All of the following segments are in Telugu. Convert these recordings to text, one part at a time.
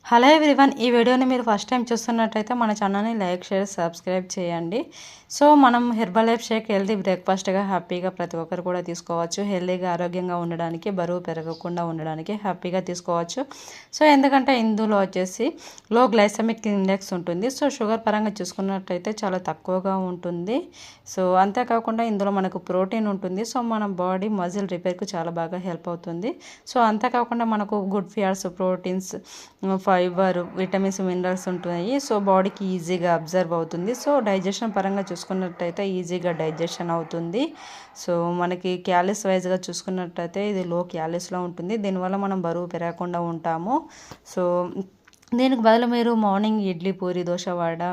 హలో ఎవ్రీవన్, ఈ వీడియోని మీరు ఫస్ట్ టైం చూస్తున్నట్టయితే మన ఛానల్ని లైక్, షేర్, సబ్స్క్రైబ్ చేయండి. సో మనం హెర్బల్ లైఫ్ షేక్ హెల్తీ బ్రేక్ఫాస్ట్గా హ్యాపీగా ప్రతి ఒక్కరు కూడా తీసుకోవచ్చు. హెల్తీగా ఆరోగ్యంగా ఉండడానికి, బరువు పెరగకుండా ఉండడానికి హ్యాపీగా తీసుకోవచ్చు. సో ఎందుకంటే ఇందులో వచ్చేసి లో గ్లైసెమిక్ ఇండెక్స్ ఉంటుంది. సో షుగర్ పరంగా చూసుకున్నట్టయితే చాలా తక్కువగా ఉంటుంది. సో అంతేకాకుండా ఇందులో మనకు ప్రోటీన్ ఉంటుంది. సో మన బాడీ మజిల్ రిపేర్కు చాలా బాగా హెల్ప్ అవుతుంది. సో అంతేకాకుండా మనకు good fats, proteins, fibre, vitamins, minerals ఉంటాయి. సో బాడీకి ఈజీగా అబ్జర్వ్ అవుతుంది. సో డైజెషన్ పరంగా చూసుకున్నట్టయితే ఈజీగా డైజెషన్ అవుతుంది. సో మనకి క్యాలరీస్ వైజ్గా చూసుకున్నట్టయితే ఇది లో క్యాలరీస్లో ఉంటుంది. దీనివల్ల మనం బరువు పెరగకుండా ఉంటాము. సో దీనికి బదులు మీరు మార్నింగ్ ఇడ్లీ, పూరి, దోశ, వడ,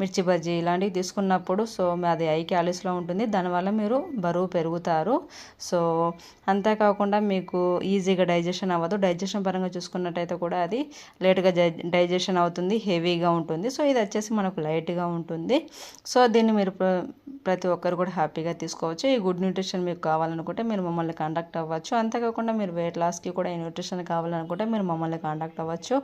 మిర్చి బజ్జీ ఇలాంటివి తీసుకున్నప్పుడు సో అది హై క్యాలరీస్లో ఉంటుంది. దానివల్ల మీరు బరువు పెరుగుతారు. సో అంతేకాకుండా మీకు ఈజీగా డైజెషన్ అవ్వదు. డైజెషన్ పరంగా చూసుకున్నట్టయితే కూడా అది లేట్గా డైజెషన్ అవుతుంది, హెవీగా ఉంటుంది. సో ఇది వచ్చేసి మనకు లైట్గా ఉంటుంది. సో దీన్ని మీరు ప్రతి ఒక్కరు కూడా హ్యాపీగా తీసుకోవచ్చు. ఈ గుడ్ న్యూట్రిషన్ మీకు కావాలనుకుంటే మీరు మమ్మల్ని కాంటాక్ట్ అవ్వచ్చు. అంతేకాకుండా మీరు వెయిట్ లాస్కి కూడా ఈ న్యూట్రిషన్ కావాలనుకుంటే మీరు మమ్మల్ని కాంటాక్ట్ అవ్వచ్చు.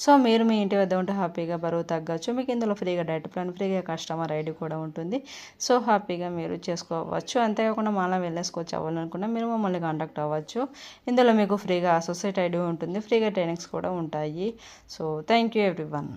సో మీరు మీ ఇంటి వద్ద ఉంటే హ్యాపీగా బరువు తగ్గచ్చు. మీకు ఇందులో ఫ్రీగా డైట్ ప్లాన్, ఫ్రీగా కస్టమర్ ఐడి కూడా ఉంటుంది. సో హ్యాపీగా మీరు చేసుకోవచ్చు. అంతేకాకుండా మాలా వెల్నెస్ కోచ్ అవ్వాలనుకున్నా మీరు మమ్మల్ని కాంటాక్ట్ అవ్వచ్చు. ఇందులో మీకు ఫ్రీగా అసోసియేట్ ఐడి ఉంటుంది, ఫ్రీగా ట్రైనింగ్స్ కూడా ఉంటాయి. So thank you everyone.